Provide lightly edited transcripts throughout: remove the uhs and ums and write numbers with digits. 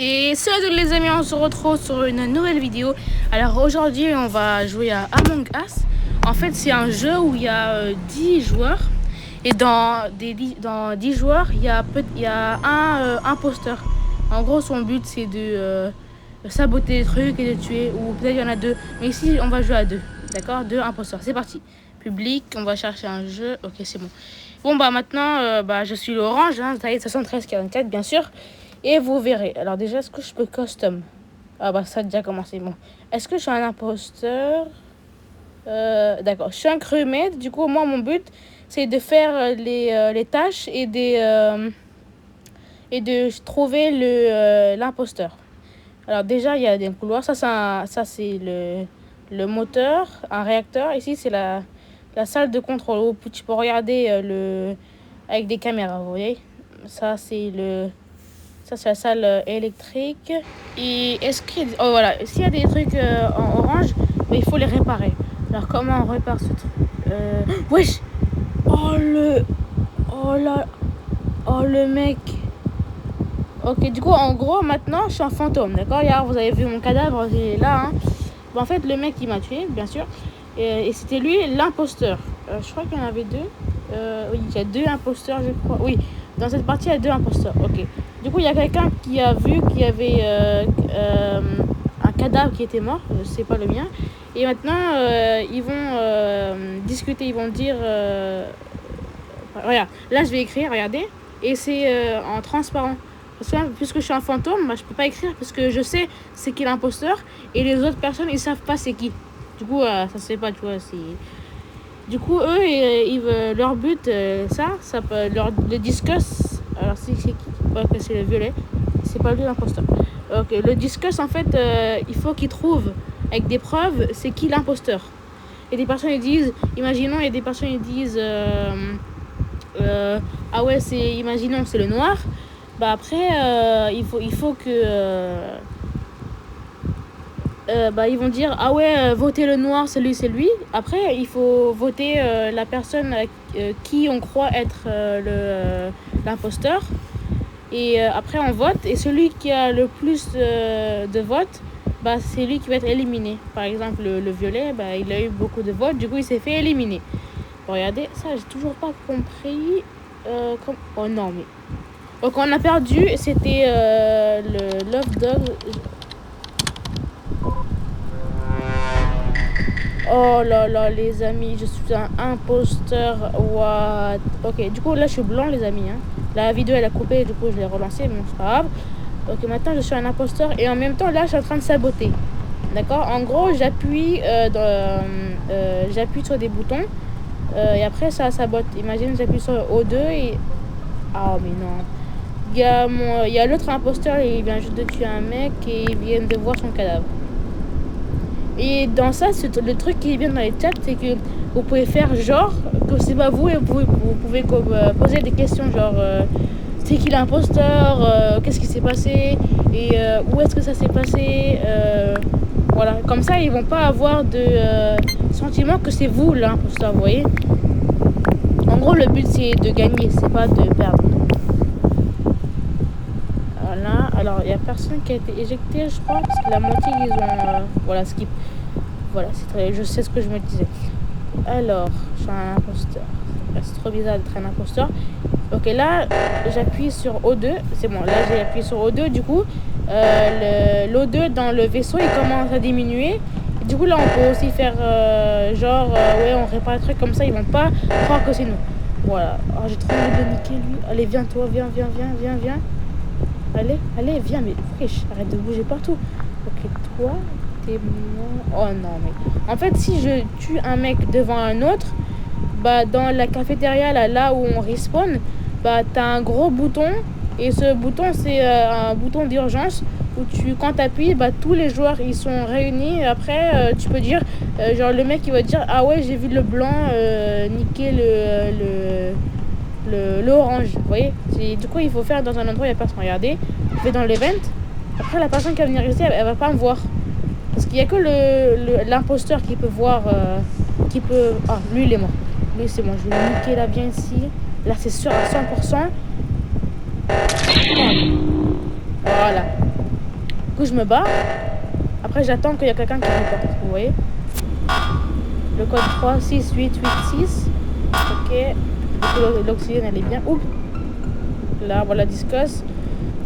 Et salut les amis, on se retrouve sur une nouvelle vidéo. Alors aujourd'hui on va jouer à Among Us. En fait c'est un jeu où il y a 10 joueurs. Et dans 10 joueurs il y a un imposteur. En gros son but c'est de saboter les trucs et de tuer. Ou peut-être il y en a deux. Mais ici on va jouer à deux. D'accord, deux imposteurs, c'est parti. Public, on va chercher un jeu. Ok, c'est bon. Bon bah maintenant je suis l'orange, hein, taille 73-44 bien sûr. Et vous verrez. Alors déjà, est-ce que je peux custom? Ah bah ça a déjà commencé. Bon. Est-ce que je suis un imposteur? D'accord. Je suis un crewmate. Du coup, moi, mon but, c'est de faire les tâches et de trouver l'imposteur. Alors déjà, il y a des couloirs. Ça c'est le moteur, un réacteur. Ici, c'est la salle de contrôle où tu peux regarder avec des caméras, vous voyez. Ça, c'est la salle électrique. Et est-ce qu'il y a... Oh voilà, s'il y a des trucs en orange, mais il faut les réparer. Alors comment on répare ce truc? Wesh. Oh le... Oh là... Oh le mec. Ok, du coup en gros maintenant je suis un fantôme, d'accord? Regarde, vous avez vu mon cadavre, il est là, hein. Bon, en fait le mec il m'a tué, bien sûr. Et c'était lui l'imposteur. Je crois qu'il y en avait deux. Oui, il y a deux imposteurs, je crois. Oui, dans cette partie il y a deux imposteurs. Ok. Du coup, il y a quelqu'un qui a vu qu'il y avait un cadavre qui était mort. C'est pas le mien. Et maintenant, ils vont discuter. Ils vont dire... regarde, là, je vais écrire, regardez. Et c'est en transparent. Parce que puisque je suis un fantôme, bah, je peux pas écrire parce que je sais c'est qui l'imposteur. Et les autres personnes, ils savent pas c'est qui. Du coup, ça se fait pas, tu vois. Du coup, eux, leur but, le discuss. Alors, c'est qui? Ouais, c'est le violet. C'est pas lui l'imposteur. Ok, le discuss, en fait, il faut qu'il trouve avec des preuves c'est qui l'imposteur. Et des personnes ils disent, imaginons, il y a des personnes ils disent ah ouais, imaginons, c'est le noir. Bah après, il faut que ils vont dire ah ouais, votez le noir, c'est lui. Après il faut voter la personne qui on croit être l'imposteur. Et après on vote, et celui qui a le plus de votes, bah c'est lui qui va être éliminé. Par exemple le violet, bah il a eu beaucoup de votes, du coup il s'est fait éliminer. Bon, regardez, ça j'ai toujours pas compris. Oh non mais... Donc on a perdu, c'était le Love Dog. Oh là là les amis, je suis un imposteur. What? Ok, du coup là je suis blanc les amis, hein. La vidéo elle a coupé, du coup je l'ai relancée, mais c'est pas grave. Ok, maintenant je suis un imposteur et en même temps là je suis en train de saboter. D'accord? En gros j'appuie j'appuie sur des boutons et après ça sabote. Imagine j'appuie sur O2 et... Ah mais non. Il y a l'autre imposteur et il vient juste de tuer un mec et il vient de voir son cadavre. Et dans ça, le truc qui est bien dans les chats, c'est que vous pouvez faire genre que c'est pas vous, et vous pouvez poser des questions genre c'est qui l'imposteur, qu'est-ce qui s'est passé et où est-ce que ça s'est passé, voilà, comme ça ils vont pas avoir de sentiment que c'est vous l'imposteur, vous voyez. En gros le but c'est de gagner, c'est pas de perdre. Voilà, alors il y a personne qui a été éjecté je crois, parce que la moitié ils ont voilà, skip. Voilà, je sais ce que je me disais. Alors, je suis un imposteur. C'est trop bizarre d'être un imposteur. Ok, là, j'appuie sur O2. C'est bon, là, j'ai appuyé sur O2. Du coup, l'O2 dans le vaisseau, il commence à diminuer. Et du coup, là, on peut aussi faire ouais, on répare un truc comme ça. Ils vont pas croire que c'est nous. Voilà. Oh, j'ai trop envie de niquer lui. Allez, viens, toi, viens. Allez, viens, mais arrête de bouger partout. Ok, toi... Oh non mais... En fait si je tue un mec devant un autre, bah dans la cafétéria là où on respawn, bah t'as un gros bouton. Et ce bouton c'est un bouton d'urgence où quand t'appuies, bah tous les joueurs ils sont réunis. Après tu peux dire genre le mec il va dire ah ouais j'ai vu le blanc niquer l'orange, vous voyez. Du coup il faut faire dans un endroit où il y a personne. Regardez, je vais dans l'event. Après la personne qui va venir ici elle va pas me voir. Parce qu'il n'y a que l'imposteur qui peut voir, qui peut... Ah, lui il est mort. Lui c'est bon, je vais le niquer là bien ici. Là c'est sûr à 100%. Voilà. coup, je me bats. Après, j'attends qu'il y a quelqu'un qui reporte. Vous voyez? Le code 36886. Ok. L'oxygène, elle est bien. Oups. Là, voilà, discuss.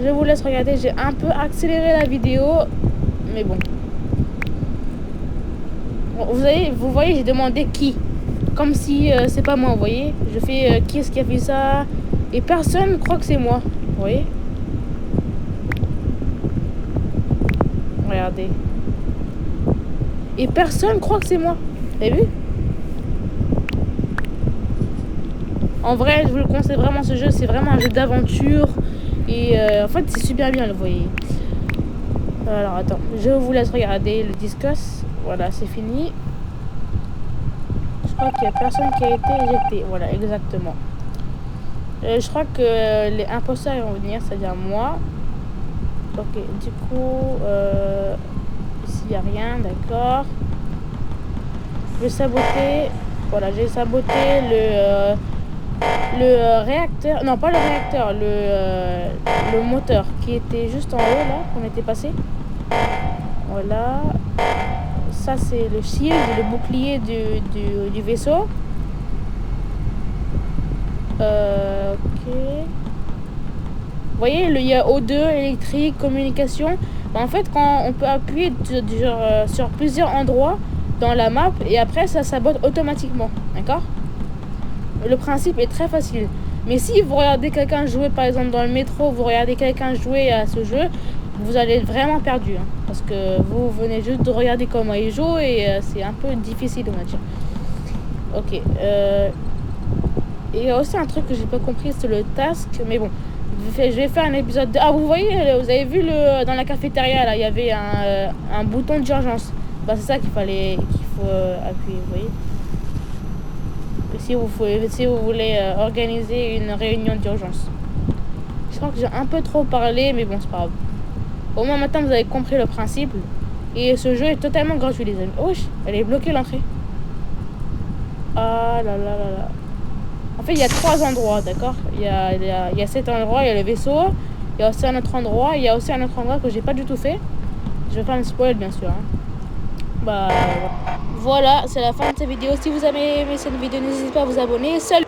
Je vous laisse regarder. J'ai un peu accéléré la vidéo. Mais bon. Vous voyez, j'ai demandé qui. Comme si c'est pas moi, vous voyez. Je fais qui est-ce qui a fait ça. Et personne croit que c'est moi. Vous voyez. Regardez. Et personne croit que c'est moi. Vous avez vu? En vrai, je vous le conseille vraiment, ce jeu. C'est vraiment un jeu d'aventure. Et en fait, c'est super bien, vous voyez. Alors, attends. Je vous laisse regarder le discuss. Voilà, c'est fini. Je crois qu'il n'y a personne qui a été éjecté. Voilà, exactement. Je crois que les imposteurs vont venir, c'est-à-dire moi. Ok, du coup, ici, il n'y a rien, d'accord. Je vais saboter. Voilà, j'ai saboté le réacteur. Non, pas le réacteur, le moteur qui était juste en haut, là, qu'on était passé. Voilà. Ça, c'est le shield, le bouclier du vaisseau. Ok. Vous voyez, il y a O2, électrique, communication. En fait, quand on peut appuyer sur plusieurs endroits dans la map, et après, ça sabote automatiquement. D'accord? Le principe est très facile. Mais si vous regardez quelqu'un jouer, par exemple, dans le métro, vous regardez quelqu'un jouer à ce jeu, vous allez être vraiment perdu. Hein, parce que vous venez juste de regarder comment il joue et c'est un peu difficile, on va dire. Ok. Et il y a aussi un truc que j'ai pas compris, c'est le task. Mais bon, je vais faire un épisode de... Ah, vous voyez, vous avez vu dans la cafétéria, là, il y avait un bouton d'urgence. Bah, c'est ça qu'il faut appuyer, vous voyez. Si vous voulez organiser une réunion d'urgence. Je crois que j'ai un peu trop parlé, mais bon, c'est pas grave. Au moins maintenant vous avez compris le principe. Et ce jeu est totalement gratuit, les amis. Oh, elle est bloquée l'entrée. Ah là là là là. En fait, il y a 3 endroits, d'accord. Il y a cet endroit, il y a le vaisseau. Il y a aussi un autre endroit. Il y a aussi un autre endroit que j'ai pas du tout fait. Je vais pas me spoil, bien sûr. Hein. Bah voilà, c'est la fin de cette vidéo. Si vous avez aimé cette vidéo, n'hésitez pas à vous abonner. Salut!